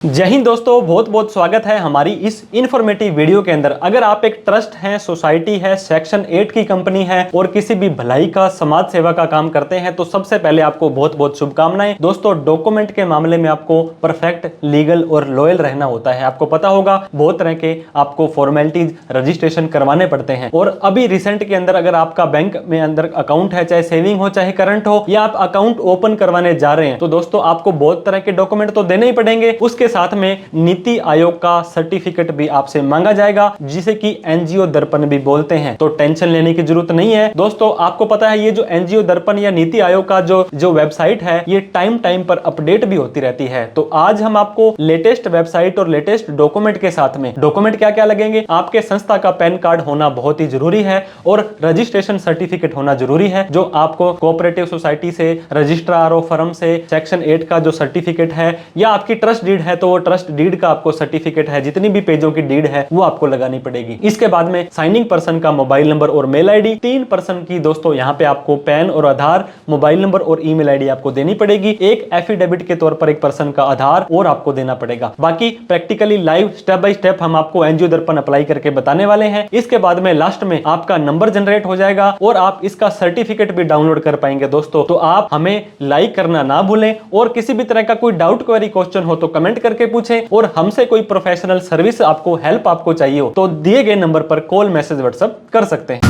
जय हिंद दोस्तों, बहुत बहुत स्वागत है हमारी इस इन्फॉर्मेटिव वीडियो के अंदर। अगर आप एक ट्रस्ट हैं, सोसाइटी है, सेक्शन 8 की कंपनी है और किसी भी भलाई का, समाज सेवा का काम करते हैं तो सबसे पहले आपको बहुत बहुत शुभकामनाएं। दोस्तों, डॉक्यूमेंट के मामले में आपको परफेक्ट, लीगल और लॉयल रहना होता है। आपको पता होगा बहुत तरह के आपको फॉर्मेलिटीज, रजिस्ट्रेशन करवाने पड़ते हैं। और अभी रिसेंट के अंदर अगर आपका बैंक में अंदर अकाउंट है, चाहे सेविंग हो चाहे करंट हो, या आप अकाउंट ओपन करवाने जा रहे हैं, तो दोस्तों आपको बहुत तरह के डॉक्यूमेंट तो देने ही पड़ेंगे। उसके साथ में नीति आयोग का सर्टिफिकेट भी आपसे मांगा जाएगा, जिसे कि एनजीओ दर्पण भी बोलते हैं। तो टेंशन लेने की जरूरत नहीं है दोस्तों। आपको पता है ये जो एनजीओ दर्पण या नीति आयोग का जो वेबसाइट है, ये टाइम टाइम पर अपडेट भी होती रहती है। तो आज हम आपको लेटेस्ट वेबसाइट और लेटेस्ट डॉक्यूमेंट के साथ में, डॉक्यूमेंट क्या क्या लगेंगे, आपके संस्था का पैन कार्ड होना बहुत ही जरूरी है और रजिस्ट्रेशन सर्टिफिकेट होना जरूरी है, जो आपको कोऑपरेटिव सोसाइटी से, रजिस्ट्रार ऑफ फर्म से सेक्शन 8 का जो सर्टिफिकेट है, या आपकी ट्रस्ट डीड है तो वो ट्रस्ट डीड का आपको सर्टिफिकेट है, जितनी भी पेजों की डीड है वो आपको लगानी पड़ेगी। इसके बाद में साइनिंग पर्सन का मोबाइल नंबर और मेल आईडी, 3 पर्सन की दोस्तों यहाँ पे आपको पैन और आधार, मोबाइल नंबर और ईमेल आईडी आपको देनी पड़ेगी। एक एफिडेविट के तौर पर एक पर्सन का आधार और आपको देना पड़ेगा। बाकी practically live step by step हम आपको एनजीओ दर्पण अप्लाई करके बताने वाले हैं। इसके बाद में लास्ट में आपका नंबर जनरेट हो जाएगा और आप इसका सर्टिफिकेट भी डाउनलोड कर पाएंगे दोस्तों। तो आप हमें लाइक करना ना भूलें और किसी भी तरह का कोई डाउट, क्वेरी, क्वेश्चन हो तो कमेंट करके पूछें, और हमसे कोई प्रोफेशनल सर्विस आपको, हेल्प आपको चाहिए हो तो दिए गए नंबर पर कॉल, मैसेज, व्हाट्सएप कर सकते हैं।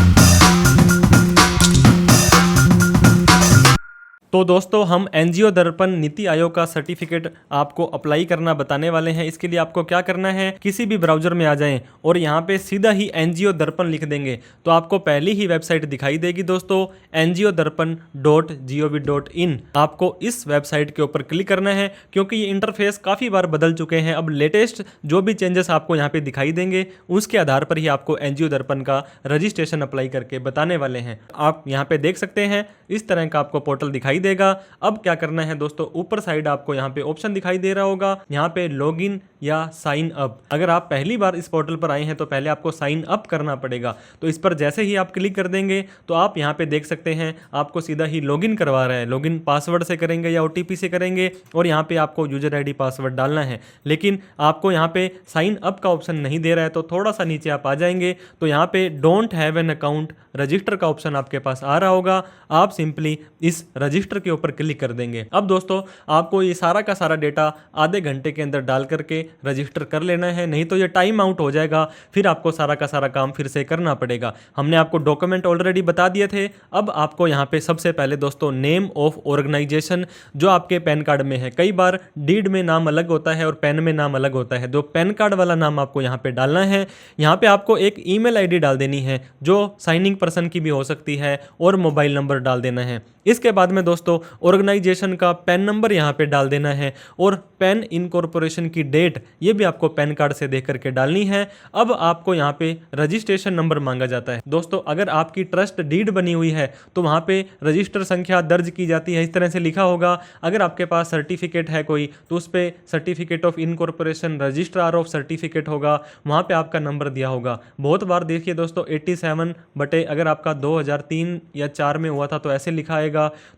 तो दोस्तों, हम एनजीओ दर्पण नीति आयोग का सर्टिफिकेट आपको अप्लाई करना बताने वाले हैं। इसके लिए आपको क्या करना है, किसी भी ब्राउजर में आ जाएं और यहाँ पे सीधा ही एनजीओ दर्पण लिख देंगे तो आपको पहली ही वेबसाइट दिखाई देगी दोस्तों, NGOdarpan.gov.in। आपको इस वेबसाइट के ऊपर क्लिक करना है क्योंकि ये इंटरफेस काफ़ी बार बदल चुके हैं। अब लेटेस्ट जो भी चेंजेस आपको यहाँ पे दिखाई देंगे उसके आधार पर ही आपको एनजीओ दर्पण का रजिस्ट्रेशन अप्लाई करके बताने वाले हैं। आप यहाँ पे देख सकते हैं इस तरह का आपको पोर्टल दिखाई देगा। अब क्या करना है दोस्तों, ऊपर साइड आपको यहाँ पे ऑप्शन दिखाई दे रहा होगा, यहाँ पे लॉगिन या साइन अप। अगर आप पहली बार इस पोर्टल पर आए हैं तो पहले आपको साइन अप करना पड़ेगा। तो इस पर जैसे ही आप क्लिक कर देंगे तो आप यहाँ पे देख सकते हैं आपको सीधा ही लॉगिन करवा रहा है। लॉगिन पासवर्ड से करेंगे या ओटीपी से करेंगे और यहाँ पे आपको यूजर आईडी, पासवर्ड डालना है। लेकिन आपको यहाँ पे साइन अप का ऑप्शन नहीं दे रहा है, तो थोड़ा सा नीचे आप आ जाएंगे तो यहाँ पे don't have an account register का ऑप्शन आपके पास आ रहा होगा। आप सिंपली इस रजिस्टर के ऊपर क्लिक कर देंगे। अब दोस्तों, आपको ये सारा का सारा डेटा आधे घंटे के अंदर डाल करके रजिस्टर कर लेना है, नहीं तो ये टाइम आउट हो जाएगा, फिर आपको सारा का सारा काम फिर से करना पड़ेगा। हमने आपको डॉक्यूमेंट ऑलरेडी बता दिए थे। अब आपको यहाँ पे सबसे पहले दोस्तों नेम ऑफ ऑर्गेनाइजेशन जो आपके पैन कार्ड में है, कई बार डीड में नाम अलग होता है और पैन में नाम अलग होता है, जो पैन कार्ड वाला नाम आपको यहाँ पे डालना है। यहाँ पे आपको एक ईमेल आईडी डाल देनी है जो साइनिंग पर्सन की भी हो सकती है, और मोबाइल नंबर डाल देना है। इसके बाद में दोस्तों ऑर्गेनाइजेशन का पैन नंबर यहाँ पे डाल देना है और पैन इनकॉर्पोरेशन की डेट ये भी आपको पैन कार्ड से देख करके डालनी है। अब आपको यहाँ पे रजिस्ट्रेशन नंबर मांगा जाता है दोस्तों। अगर आपकी ट्रस्ट डीड बनी हुई है तो वहाँ पे रजिस्टर संख्या दर्ज की जाती है, इस तरह से लिखा होगा। अगर आपके पास सर्टिफिकेट है कोई तो उस पर certificate of incorporation, registrar of certificate होगा, वहाँ पे आपका नंबर दिया होगा। बहुत बार देखिए दोस्तों 87 बटे अगर आपका 2003 या 4 में हुआ था तो ऐसे लिखा आएगा।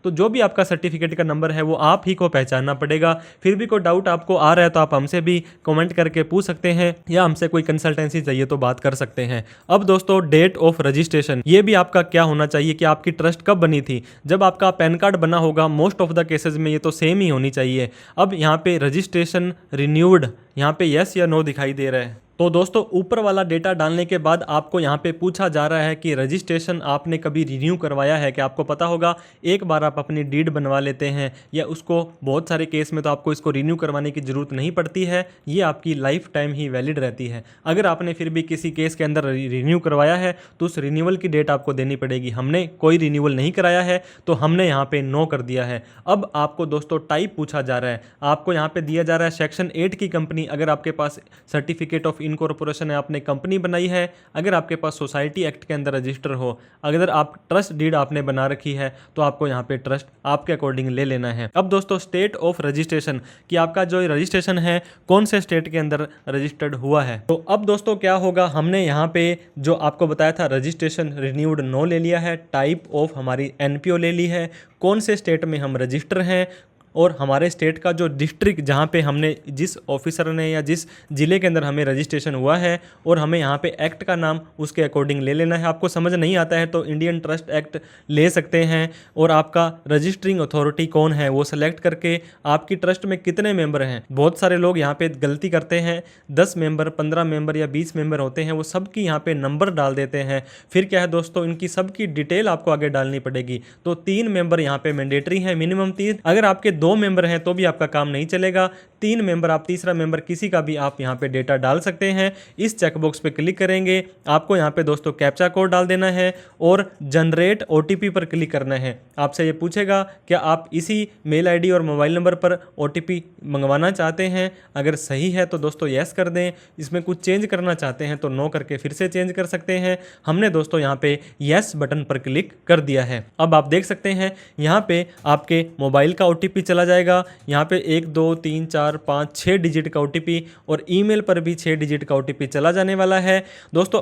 तो जो भी आपका सर्टिफिकेट का नंबर है वो आप ही को पहचानना पड़ेगा। फिर भी कोई डाउट आपको आ रहा है तो आप हमसे भी कमेंट करके पूछ सकते हैं, या हमसे कोई कंसल्टेंसी चाहिए तो बात कर सकते हैं। अब दोस्तों डेट ऑफ रजिस्ट्रेशन ये भी आपका क्या होना चाहिए कि आपकी ट्रस्ट कब बनी थी। जब आपका पैन कार्ड बना होगा, मोस्ट ऑफ द केसेस में ये तो सेम ही होनी चाहिए। अब यहाँ पे रजिस्ट्रेशन रिन्यूड, यहाँ पे यस या नो दिखाई दे रहा है। तो दोस्तों ऊपर वाला डेटा डालने के बाद आपको यहाँ पे पूछा जा रहा है कि रजिस्ट्रेशन आपने कभी रिन्यू करवाया है। कि आपको पता होगा एक बार आप अपनी डीड बनवा लेते हैं, या उसको बहुत सारे केस में तो आपको इसको रिन्यू करवाने की ज़रूरत नहीं पड़ती है, ये आपकी लाइफ टाइम ही वैलिड रहती है। अगर आपने फिर भी किसी केस के अंदर रिन्यू करवाया है तो उस रिन्यूअल की डेट आपको देनी पड़ेगी। हमने कोई रिन्यूअल नहीं कराया है तो हमने यहाँ पे नो कर दिया है। अब आपको दोस्तों टाइप पूछा जा रहा है, आपको यहाँ पे दिया जा रहा है सेक्शन 8 की कंपनी। अगर आपके पास सर्टिफिकेट ऑफ इनकॉर्पोरेशन है, आपने कंपनी बनाई है, अगर आपके पास सोसाइटी एक्ट के अंदर रजिस्टर हो, अगर आप ट्रस्ट डीड आपने बना रखी है तो आपको यहाँ पे ट्रस्ट आपके अकॉर्डिंग ले लेना है। अब दोस्तों स्टेट ऑफ रजिस्ट्रेशन कि आपका जो रजिस्ट्रेशन है कौन से स्टेट के अंदर रजिस्टर्ड हुआ है। तो अब दोस्तों क्या होगा, हमने यहाँ पे जो आपको बताया था रजिस्ट्रेशन रिन्यूड नो ले लिया है, टाइप ऑफ हमारी एनपीओ ले ली है, कौन से स्टेट में हम रजिस्टर हैं, और हमारे स्टेट का जो डिस्ट्रिक्ट जहाँ पे हमने जिस ऑफिसर ने या जिस ज़िले के अंदर हमें रजिस्ट्रेशन हुआ है और हमें यहाँ पे एक्ट का नाम उसके अकॉर्डिंग ले लेना है। आपको समझ नहीं आता है तो इंडियन ट्रस्ट एक्ट ले सकते हैं और आपका रजिस्टरिंग अथॉरिटी कौन है वो सेलेक्ट करके आपकी ट्रस्ट में कितने मेंबर हैं। बहुत सारे लोग यहाँ पे गलती करते हैं, 10 मेंबर, 15 मेंबर या 20 मेंबर होते हैं, वो सबकी यहाँ पे नंबर डाल देते हैं। फिर क्या है दोस्तों, इनकी सबकी डिटेल आपको आगे डालनी पड़ेगी। तो 3 मेंबर यहाँ पे मैंडेटरी हैं, मिनिमम 3। अगर आपके 2 मेंबर हैं तो भी आपका काम नहीं चलेगा। 3 मेंबर, आप तीसरा मेंबर किसी का भी आप यहाँ पे डेटा डाल सकते हैं। इस चेकबॉक्स पे क्लिक करेंगे, आपको यहाँ पे दोस्तों कैप्चा कोड डाल देना है और जनरेट ओटीपी पर क्लिक करना है। आपसे ये पूछेगा क्या आप इसी मेल आईडी और मोबाइल नंबर पर ओटीपी मंगवाना चाहते हैं। अगर सही है तो दोस्तों यस कर दें, इसमें कुछ चेंज करना चाहते हैं तो नो करके फिर से चेंज कर सकते हैं। हमने दोस्तों यहाँ पे यस बटन पर क्लिक कर दिया है। अब आप देख सकते हैं यहाँ पे आपके मोबाइल का ओटीपी चला जाएगा। यहाँ पे 1 2 3 4 5 6 डिजिट का ओटीपी और ईमेल पर भी 6 डिजिट का ओटीपी चला जाने वाला है। दोस्तों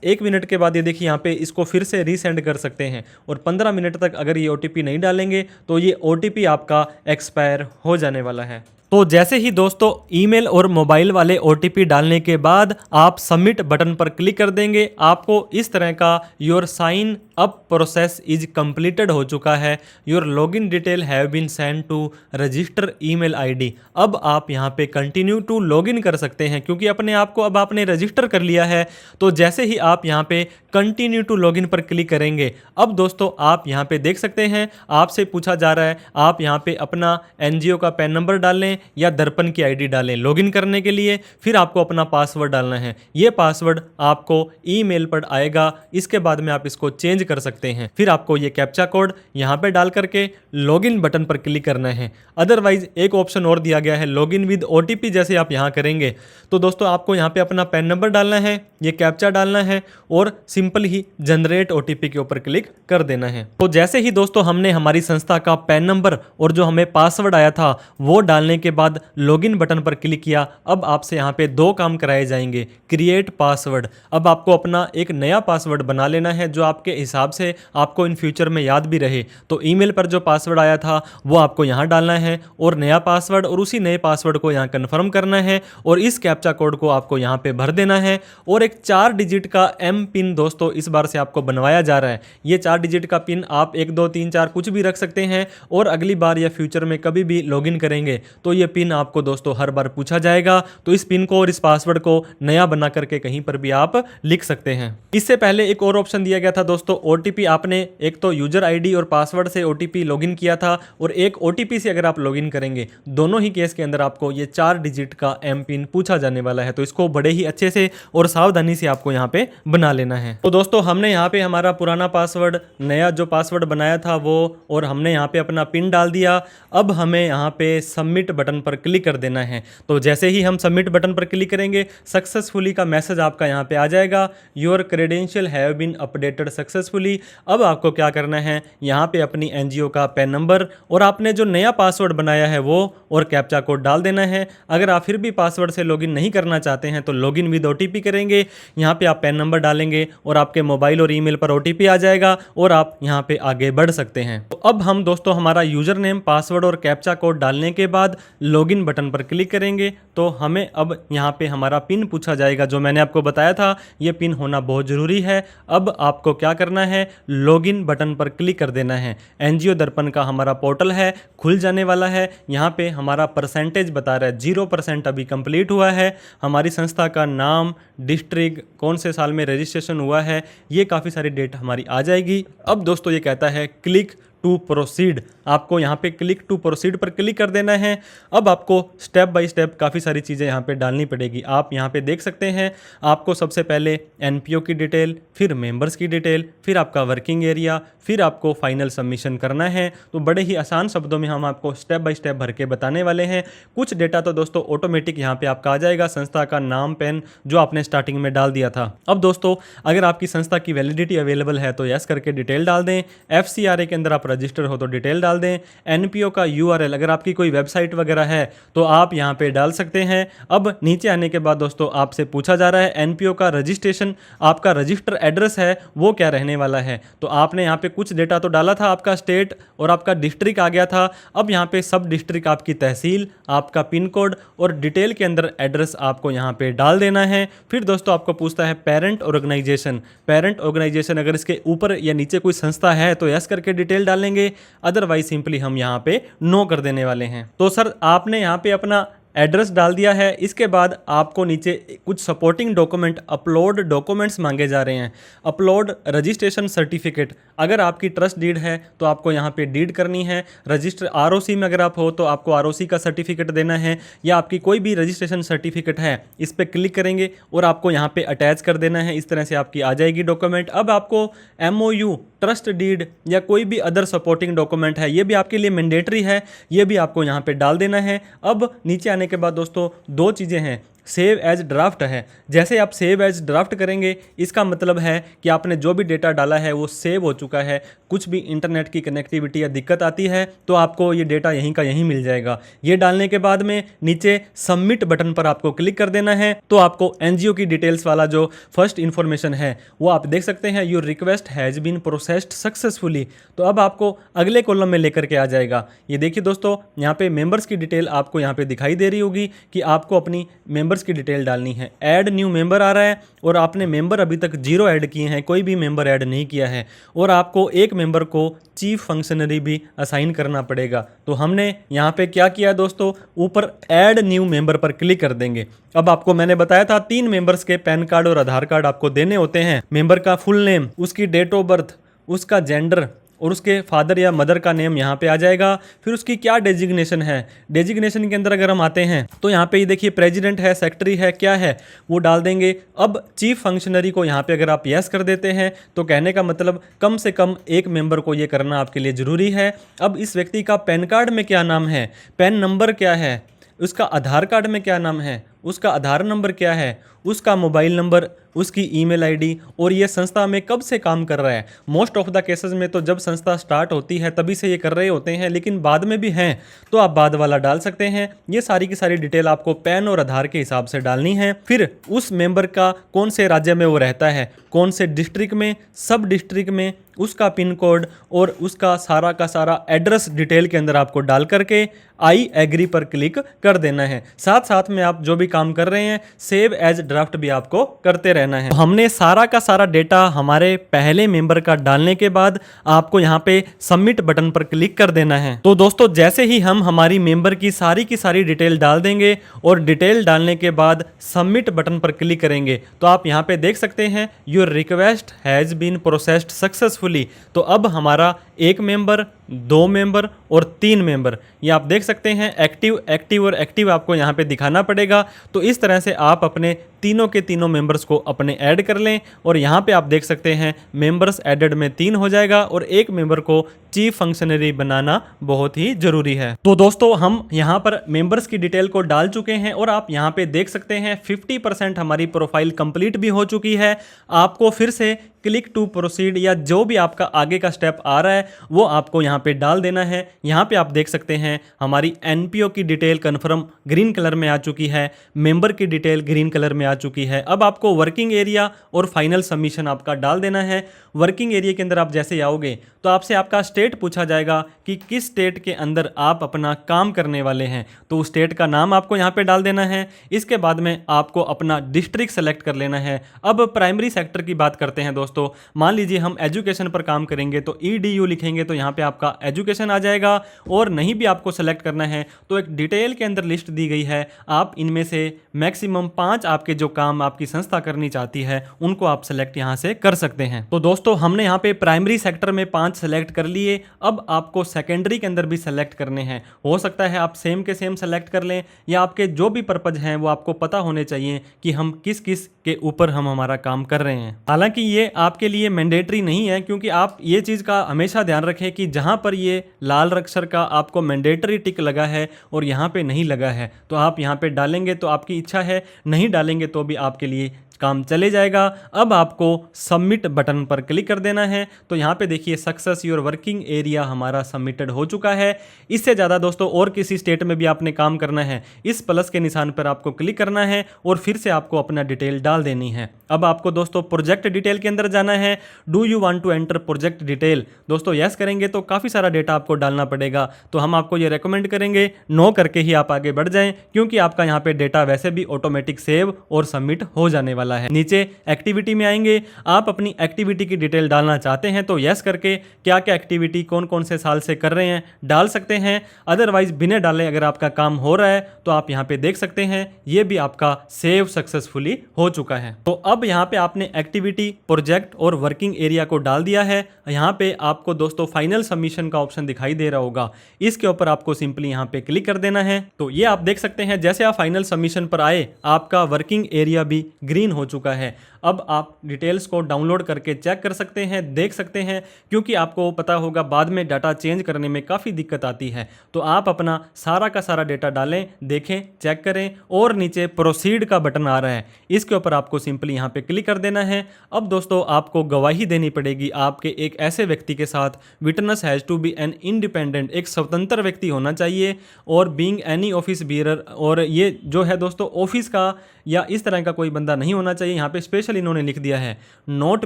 1 मिनट के बाद ये देखिए यहाँ पे इसको फिर से रीसेंड कर सकते हैं और 15 मिनट तक अगर ये ओटीपी नहीं डालेंगे तो ये ओटीपी आपका एक्सपायर हो जाने वाला है। तो जैसे ही दोस्तों ईमेल और मोबाइल वाले ओटीपी डालने के बाद आप सबमिट बटन पर क्लिक कर देंगे, आपको इस तरह का your sign up process is completed हो चुका है, your login detail have been send to register email ID. अब आप यहाँ पे कंटिन्यू टू लॉगिन कर सकते हैं क्योंकि अपने आप को अब आपने रजिस्टर कर लिया है। तो जैसे ही आप यहाँ पे कंटिन्यू टू लॉगिन पर क्लिक करेंगे, अब दोस्तों आप यहाँ पे देख सकते हैं आपसे पूछा जा रहा है आप यहाँ पे अपना एनजीओ का पैन नंबर डाल लें या दर्पण की आईडी डालें लॉगिन करने के लिए। फिर आपको अपना पासवर्ड डालना है, ये पासवर्ड आपको ईमेल पर आएगा, इसके बाद में आप इसको चेंज कर सकते हैं। फिर आपको ये कैप्चा कोड यहाँ पे डाल करके लॉगिन बटन पर क्लिक करना है। अदरवाइज एक ऑप्शन और दिया गया है लॉगिन विद ओटीपी, जैसे आप यहाँ करेंगे तो दोस्तों आपको यहाँ पे अपना पैन नंबर डालना है, ये कैप्चा डालना है और सिंपल ही जनरेट ओटीपी के ऊपर क्लिक कर देना है। तो जैसे ही दोस्तों हमने हमारी संस्था का पैन नंबर और जो हमें पासवर्ड आया था वो डालने के बाद लॉगिन बटन पर क्लिक किया, अब आपसे यहाँ पे 2 काम कराए जाएंगे। क्रिएट पासवर्ड, अब आपको अपना एक नया पासवर्ड बना लेना है जो आपके हिसाब से आपको इन फ्यूचर में याद भी रहे। तो ईमेल पर जो पासवर्ड आया था वो आपको यहाँ डालना है और नया पासवर्ड, और उसी नए पासवर्ड को यहाँ कन्फर्म करना है और इस कैप्चा कोड को आपको यहाँ पे भर देना है। और एक 4 डिजिट का एम पिन दोस्तों इस बार से आपको बनवाया जा रहा है। ये 4 डिजिट का पिन आप 1 2 3 4 कुछ भी रख सकते हैं और अगली बार या फ्यूचर में कभी भी लॉगिन करेंगे तो ये पिन आपको दोस्तों हर बार पूछा जाएगा। तो इस पिन को और इस पासवर्ड को नया बना करके कहीं पर भी आप लिख सकते हैं। इससे पहले एक और ऑप्शन दिया गया था दोस्तों, ओटीपी आपने एक तो यूजर आईडी और पासवर्ड से ओटीपी लॉगिन किया था और एक ओटीपी से अगर आप लॉगिन करेंगे, दोनों ही केस के अंदर आपको ये 4 डिजिट का एम पिन पूछा जाने वाला है। तो इसको बड़े ही अच्छे से और सावधानी से आपको यहाँ पे बना लेना है। तो दोस्तों हमने यहाँ पे हमारा पुराना पासवर्ड, नया जो पासवर्ड बनाया था वो, और हमने यहाँ पे अपना पिन डाल दिया। अब हमें यहाँ पे सबमिट बटन पर क्लिक कर देना है। तो जैसे ही हम सबमिट बटन पर क्लिक करेंगे सक्सेसफुली का मैसेज आपका यहाँ पे आ जाएगा, your credential have been updated successfully. अब आपको क्या करना है, यहाँ पे अपनी एनजीओ का पैन नंबर और आपने जो नया पासवर्ड बनाया है वो और कैप्चा कोड डाल देना है। अगर आप फिर भी पासवर्ड से लॉगिन नहीं करना चाहते हैं तो लॉगिन विद ओटीपी करेंगे। यहाँ पे आप पैन नंबर डालेंगे और आपके मोबाइल और ईमेल पर ओटीपी आ जाएगा और आप यहाँ पे आगे बढ़ सकते हैं। तो अब हम दोस्तों हमारा यूजर नेम, पासवर्ड और कैप्चा कोड डालने के बाद लॉगिन बटन पर क्लिक करेंगे तो हमें अब यहाँ पे हमारा पिन पूछा जाएगा। जो मैंने आपको बताया था ये पिन होना बहुत ज़रूरी है। अब आपको क्या करना है, लॉगिन बटन पर क्लिक कर देना है। एनजीओ दर्पण का हमारा पोर्टल है, खुल जाने वाला है। यहाँ पे हमारा परसेंटेज बता रहा है 0% अभी कंप्लीट हुआ है। हमारी संस्था का नाम, डिस्ट्रिक्ट, कौन से साल में रजिस्ट्रेशन हुआ है, ये काफ़ी सारी डेट हमारी आ जाएगी। अब दोस्तों ये कहता है क्लिक टू प्रोसीड, आपको यहाँ पे क्लिक टू प्रोसीड पर क्लिक कर देना है। अब आपको स्टेप बाय स्टेप काफ़ी सारी चीज़ें यहाँ पे डालनी पड़ेगी। आप यहाँ पे देख सकते हैं आपको सबसे पहले एनपीओ की डिटेल, फिर मेंबर्स की डिटेल, फिर आपका वर्किंग एरिया, फिर आपको फाइनल सबमिशन करना है। तो बड़े ही आसान शब्दों में हम आपको स्टेप बाय स्टेप भर के बताने वाले हैं। कुछ डेटा तो दोस्तों ऑटोमेटिक यहाँ पे आपका आ जाएगा, संस्था का नाम, पैन जो आपने स्टार्टिंग में डाल दिया था। अब दोस्तों अगर आपकी संस्था की वैलिडिटी अवेलेबल है तो यस करके डिटेल डाल दें। FCRA के अंदर आप रजिस्टर हो तो डिटेल डाल दें। एनपीओ का यूआरएल, अगर आपकी कोई वेबसाइट वगैरह है तो आप यहाँ पे डाल सकते हैं। अब नीचे आने के बाद दोस्तों आपसे पूछा जा रहा है एनपीओ का रजिस्ट्रेशन, आपका रजिस्टर एड्रेस है वो क्या रहने वाला है। तो आपने यहाँ पे कुछ डेटा तो डाला था, आपका स्टेट और आपका डिस्ट्रिक्ट आ गया था। अब यहाँ पे सब डिस्ट्रिक्ट, आपकी तहसील, आपका पिन कोड और डिटेल के अंदर एड्रेस आपको यहाँ पे डाल देना है। फिर दोस्तों आपको पूछता है पेरेंट ऑर्गेनाइजेशन। पेरेंट ऑर्गेनाइजेशन अगर इसके ऊपर या नीचे कोई संस्था है तो यस करके डिटेल डालेंगे, अदरवाइज सिंपली हम यहाँ पे नो कर देने वाले हैं। तो सर आपने यहाँ पे अपना एड्रेस डाल दिया है। इसके बाद आपको नीचे कुछ सपोर्टिंग डॉक्यूमेंट, अपलोड डॉक्यूमेंट्स मांगे जा रहे हैं। अपलोड रजिस्ट्रेशन सर्टिफिकेट, अगर आपकी ट्रस्ट डीड है तो आपको यहाँ पे डीड करनी है। रजिस्टर आरओसी में अगर आप हो तो आपको आरओसी का सर्टिफिकेट देना है, या आपकी कोई भी रजिस्ट्रेशन सर्टिफिकेट है इस पर क्लिक करेंगे और आपको यहाँ पे अटैच कर देना है। इस तरह से आपकी आ जाएगी डॉक्यूमेंट। अब आपको एमओयू, ट्रस्ट डीड या कोई भी अदर सपोर्टिंग डॉक्यूमेंट है, ये भी आपके लिए मैंडेटरी है, ये भी आपको यहाँ पे डाल देना है। अब नीचे आने के बाद दोस्तों दो चीज़ें हैं, सेव एज ड्राफ्ट है। जैसे आप सेव एज ड्राफ्ट करेंगे इसका मतलब है कि आपने जो भी डेटा डाला है वो सेव हो चुका है। कुछ भी इंटरनेट की कनेक्टिविटी या दिक्कत आती है तो आपको ये डेटा यहीं का यहीं मिल जाएगा। ये डालने के बाद में नीचे सबमिट बटन पर आपको क्लिक कर देना है, तो आपको एनजीओ की डिटेल्स वाला जो फर्स्ट इन्फॉर्मेशन है वो आप देख सकते हैं, your request has been processed successfully. तो अब आपको अगले कॉलम में लेकर के आ जाएगा। ये देखिए दोस्तों, यहाँ पे मेंबर्स की डिटेल आपको यहाँ पे दिखाई दे रही होगी कि आपको अपनी मेंबर्स की डिटेल डालनी है। ऐड न्यू मेंबर आ रहा है और आपने मेंबर अभी तक 0 ऐड किए हैं, कोई भी मेंबर ऐड नहीं किया है, और आपको एक मेंबर को चीफ फंक्शनरी भी असाइन करना पड़ेगा। तो हमने यहाँ पे क्या किया है दोस्तों, ऊपर ऐड न्यू मेंबर पर क्लिक कर देंगे। अब आपको मैंने बताया था 3 मेंबर्स के पैन कार्ड और आधार कार्ड आपको देने होते हैं। मेंबर का फुल नेम, उसकी डेट ऑफ बर्थ, उसका जेंडर और उसके फादर या मदर का नेम यहाँ पे आ जाएगा। फिर उसकी क्या डेजिग्नेशन है, डेजिग्नेशन के अंदर अगर हम आते हैं तो यहाँ पे ये देखिए प्रेसिडेंट है, सेक्रेटरी है, क्या है वो डाल देंगे। अब चीफ फंक्शनरी को यहाँ पे अगर आप यस कर देते हैं तो कहने का मतलब कम से कम एक मेंबर को ये करना आपके लिए ज़रूरी है। अब इस व्यक्ति का पैन कार्ड में क्या नाम है, पैन नंबर क्या है, उसका आधार कार्ड में क्या नाम है, उसका आधार नंबर क्या है, उसका मोबाइल नंबर, उसकी ईमेल आईडी, और ये संस्था में कब से काम कर रहा है। मोस्ट ऑफ द केसेस में तो जब संस्था स्टार्ट होती है तभी से ये कर रहे होते हैं, लेकिन बाद में भी हैं तो आप बाद वाला डाल सकते हैं। ये सारी की सारी डिटेल आपको पैन और आधार के हिसाब से डालनी है। फिर उस मेंबर का कौन से राज्य में वो रहता है, कौन से डिस्ट्रिक्ट में, सब डिस्ट्रिक्ट में, उसका पिन कोड और उसका सारा का सारा एड्रेस डिटेल के अंदर आपको डाल करके आई एग्री पर क्लिक कर देना है। साथ साथ में आप जो भी काम कर रहे हैं सेव एज ड्राफ्ट भी आपको करते रहना है। तो हमने सारा का सारा डेटा हमारे पहले मेंबर का डालने के बाद आपको यहाँ पे सबमिट बटन पर क्लिक कर देना है। तो दोस्तों जैसे ही हम हमारी मेंबर की सारी डिटेल डाल देंगे और डिटेल डालने के बाद सबमिट बटन पर क्लिक करेंगे तो आप यहाँ पे देख सकते हैं your request has been processed successfully. तो अब हमारा एक मेंबर, 2 मेंबर और 3 मेंबर, ये आप देख सकते हैं एक्टिव और एक्टिव आपको यहाँ पे दिखाना पड़ेगा। तो इस तरह से आप अपने तीनों के तीनों मेंबर्स को अपने ऐड कर लें, और यहाँ पे आप देख सकते हैं मेंबर्स एडेड में 3 हो जाएगा और एक मेंबर को चीफ फंक्शनरी बनाना बहुत ही जरूरी है। तो दोस्तों हम यहाँ पर मेंबर्स की डिटेल को डाल चुके हैं और आप यहाँ पे देख सकते हैं 50% हमारी प्रोफाइल कंप्लीट भी हो चुकी है। आपको फिर से क्लिक टू प्रोसीड या जो भी आपका आगे का स्टेप आ रहा है वो आपको यहाँ पे डाल देना है। यहाँ पे आप देख सकते हैं हमारी एनपीओ की डिटेल कन्फर्म ग्रीन कलर में आ चुकी है, मेंबर की डिटेल ग्रीन कलर में आ चुकी है। अब आपको वर्किंग एरिया और फाइनल सबमिशन आपका डाल देना है। वर्किंग एरिया के अंदर आप जैसे आओगे तो आपसे आपका स्टेट पूछा जाएगा कि किस स्टेट के अंदर आप अपना काम करने वाले हैं, तो उस स्टेट का नाम आपको यहाँ पे डाल देना है। इसके बाद में आपको अपना डिस्ट्रिक्ट सेलेक्ट कर लेना है। अब प्राइमरी सेक्टर की बात करते हैं दोस्तों। मान लीजिए हम एजुकेशन पर काम करेंगे तो EDU लिखेंगे तो यहाँ पे आपका एजुकेशन आ जाएगा, और नहीं भी आपको सेलेक्ट करना है तो एक डिटेल के अंदर लिस्ट दी गई है, आप इनमें से मैक्सिमम 5 आपके जो काम आपकी संस्था करनी चाहती है उनको आप सेलेक्ट यहाँ से कर सकते हैं। तो दोस्तों हमने यहाँ पे प्राइमरी सेक्टर में 5 सेलेक्ट कर लिए। अब आपको सेकेंडरी के अंदर भी सेलेक्ट करने हैं। हो सकता है आप सेम के सेम सेलेक्ट कर लें, या आपके जो भी पर्पज हैं वो आपको पता होने चाहिए कि हम किस किस के ऊपर हम हमारा काम कर रहे हैं। हालांकि ये आपके लिए मैंडेटरी नहीं है, क्योंकि आप ये चीज़ का हमेशा ध्यान रखें कि जहाँ पर ये लाल अक्षर का आपको मैंडेटरी टिक लगा है और यहाँ पे नहीं लगा है तो आप यहाँ पे डालेंगे तो आपकी इच्छा है, नहीं डालेंगे तो भी आपके लिए काम चले जाएगा। अब आपको सबमिट बटन पर क्लिक कर देना है। तो यहाँ पे देखिए सक्सेस योर वर्किंग एरिया हमारा सबमिटेड हो चुका है। इससे ज़्यादा दोस्तों और किसी स्टेट में भी आपने काम करना है, इस प्लस के निशान पर आपको क्लिक करना है और फिर से आपको अपना डिटेल डाल देनी है। अब आपको दोस्तों प्रोजेक्ट डिटेल के अंदर जाना है। Do you want to enter project detail? दोस्तों यस करेंगे तो काफ़ी सारा डेटा आपको डालना पड़ेगा, तो हम आपको ये रेकमेंड करेंगे नो करके ही आप आगे बढ़ जाएं, क्योंकि आपका यहाँ पे डेटा वैसे भी ऑटोमेटिक सेव और सबमिट हो जाने वाला है। नीचे एक्टिविटी में आएंगे, आप अपनी एक्टिविटी की डिटेल डालना चाहते हैं तो यस करके क्या क्या एक्टिविटी कौन कौन से साल से कर रहे हैं डाल सकते हैं। अदरवाइज बिना डाले अगर आपका काम हो रहा है तो आप यहाँ पे देख सकते हैं ये भी आपका सेव सक्सेसफुली हो चुका है। तो अब यहाँ पे आपने एक्टिविटी, प्रोजेक्ट और वर्किंग एरिया को डाल दिया है। यहाँ पे आपको दोस्तों फाइनल सबमिशन का ऑप्शन दिखाई दे रहा होगा, इसके ऊपर आपको सिंपली यहाँ पे क्लिक कर देना है। तो ये आप देख सकते हैं जैसे आप फाइनल सबमिशन पर आए आपका वर्किंग एरिया भी ग्रीन हो चुका है। अब आप डिटेल्स को डाउनलोड करके चेक कर सकते हैं, देख सकते हैं, क्योंकि आपको पता होगा बाद में डाटा चेंज करने में काफ़ी दिक्कत आती है। तो आप अपना सारा का सारा डेटा डालें, देखें, चेक करें और नीचे प्रोसीड का बटन आ रहा है, इसके ऊपर आपको सिंपली यहाँ पे क्लिक कर देना है। अब दोस्तों आपको गवाही देनी पड़ेगी आपके एक ऐसे व्यक्ति के साथ, witness has to be an independent, एक स्वतंत्र व्यक्ति होना चाहिए, और बीइंग एनी ऑफिस बीरर, और ये जो है दोस्तों ऑफिस का या इस तरह का कोई बंदा नहीं होना चाहिए। यहाँ पे स्पेशल इन्होंने लिख दिया है not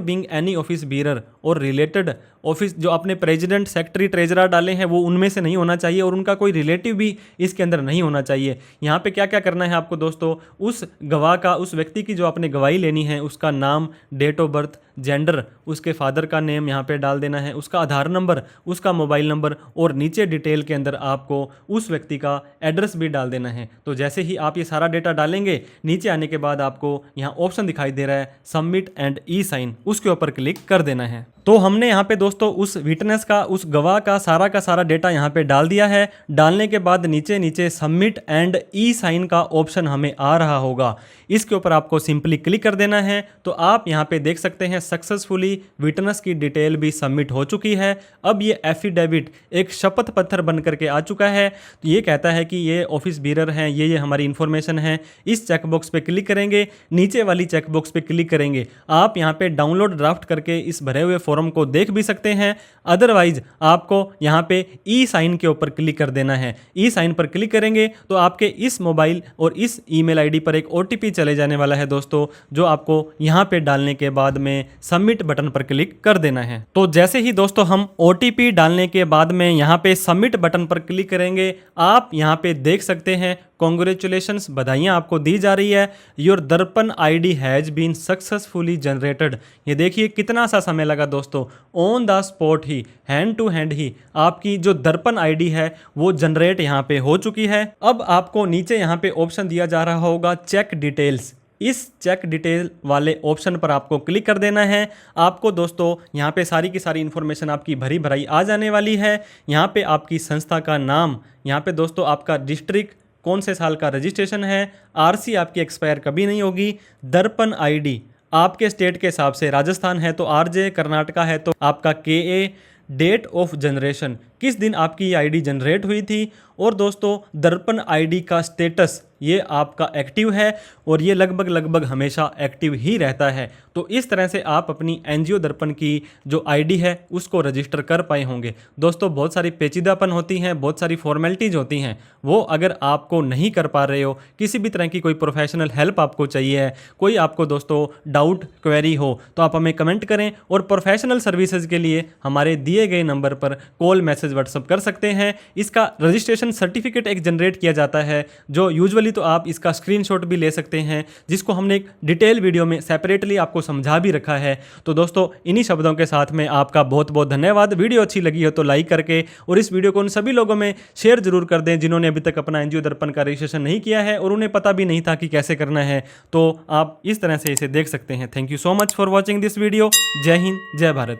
being any office bearer और रिलेटेड ऑफिस, जो अपने प्रेसिडेंट, सेक्रेटरी, ट्रेजरर डाले हैं वो उनमें से नहीं होना चाहिए, और उनका कोई रिलेटिव भी इसके अंदर नहीं होना चाहिए। यहाँ पे क्या क्या करना है आपको दोस्तों, उस गवाह का, उस व्यक्ति की जो आपने गवाही लेनी है उसका नाम, डेट ऑफ बर्थ, जेंडर, उसके फादर का नेम यहाँ पे डाल देना है, उसका आधार नंबर, उसका मोबाइल नंबर, और नीचे डिटेल के अंदर आपको उस व्यक्ति का एड्रेस भी डाल देना है। तो जैसे ही आप ये सारा डेटा डालेंगे, नीचे आने के बाद आपको यहाँ ऑप्शन दिखाई दे रहा है सबमिट एंड ई साइन, उसके ऊपर क्लिक कर देना है। तो हमने यहाँ पे दोस्तों उस विटनेस का, उस गवाह का सारा डेटा यहाँ पे डाल दिया है। डालने के बाद नीचे नीचे सबमिट एंड ई साइन का ऑप्शन हमें आ रहा होगा, इसके ऊपर आपको सिंपली क्लिक कर देना है। तो आप यहाँ पे देख सकते हैं सक्सेसफुली विटनेस की डिटेल भी सबमिट हो चुकी है। अब ये एफिडेविट एक शपथ पत्र बन करके आ चुका है। तो ये कहता है कि ये ऑफिस बीरर हैं, ये हमारी इंफॉर्मेशन है। इस चेकबॉक्स पे क्लिक करेंगे, नीचे वाली चेकबॉक्स पे क्लिक करेंगे। आप यहाँ पे डाउनलोड ड्राफ्ट करके इस भरे हुए फॉर्म को देख भी सकते हैं। अदरवाइज आपको यहाँ पे ई साइन के ऊपर क्लिक कर देना है। ई साइन पर क्लिक करेंगे तो आपके इस मोबाइल और इस ईमेल आईडी पर एक ओटीपी चले जाने वाला है दोस्तों, जो आपको यहाँ पे डालने के बाद में सबमिट बटन पर क्लिक कर देना है। तो जैसे ही दोस्तों हम ओटीपी डालने के बाद में यहाँ पे सबमिट बटन पर क्लिक करेंगे, आप यहाँ पे देख सकते हैं कॉन्ग्रेचुलेशंस, बधाइयाँ आपको दी जा रही है। Your Darpan ID has been successfully generated. ये देखिए कितना सा समय लगा दोस्तों, ऑन द स्पॉट ही, हैंड टू हैंड ही आपकी जो दर्पण आईडी है वो जनरेट यहाँ पे हो चुकी है। अब आपको नीचे यहाँ पे ऑप्शन दिया जा रहा होगा चेक डिटेल्स, इस चेक डिटेल वाले ऑप्शन पर आपको क्लिक कर देना है। आपको दोस्तों यहाँ पे सारी की सारी इन्फॉर्मेशन आपकी भरी भराई आ जाने वाली है। यहाँ पे आपकी संस्था का नाम, यहाँ पे दोस्तों आपका डिस्ट्रिक्ट, कौन से साल का रजिस्ट्रेशन है, आरसी आपकी एक्सपायर कभी नहीं होगी, दर्पण आईडी आपके स्टेट के हिसाब से राजस्थान है तो आरजे, कर्नाटका है तो आपका केए, डेट ऑफ जनरेशन, किस दिन आपकी आईडी जनरेट हुई थी, और दोस्तों दर्पण आईडी का स्टेटस ये आपका एक्टिव है और ये लगभग हमेशा एक्टिव ही रहता है। तो इस तरह से आप अपनी एनजीओ दर्पण की जो आईडी है उसको रजिस्टर कर पाए होंगे। दोस्तों बहुत सारी पेचीदापन होती हैं, बहुत सारी फॉर्मेलिटीज़ होती हैं, वो अगर आपको नहीं कर पा रहे हो, किसी भी तरह की कोई प्रोफेशनल हेल्प आपको चाहिए है, कोई आपको दोस्तों डाउट क्वेरी हो, तो आप हमें कमेंट करें और प्रोफेशनल सर्विसेज के लिए हमारे दिए गए नंबर पर कॉल, मैसेज, व्हाट्सअप कर सकते हैं। इसका रजिस्ट्रेशन सर्टिफिकेट एक जनरेट किया जाता है, जो यूजुअली तो आप इसका स्क्रीनशॉट भी ले सकते हैं, जिसको हमने एक डिटेल वीडियो में सेपरेटली आपको समझा भी रखा है। तो दोस्तों इन्हीं शब्दों के साथ में आपका बहुत बहुत धन्यवाद। वीडियो अच्छी लगी हो तो लाइक करके और इस वीडियो को उन सभी लोगों में शेयर जरूर कर दें जिन्होंने अभी तक अपना एनजीओ दर्पण का रजिस्ट्रेशन नहीं किया है और उन्हें पता भी नहीं था कि कैसे करना है। तो आप इस तरह से इसे देख सकते हैं। Thank you so much for watching this video. जय हिंद, जय भारत।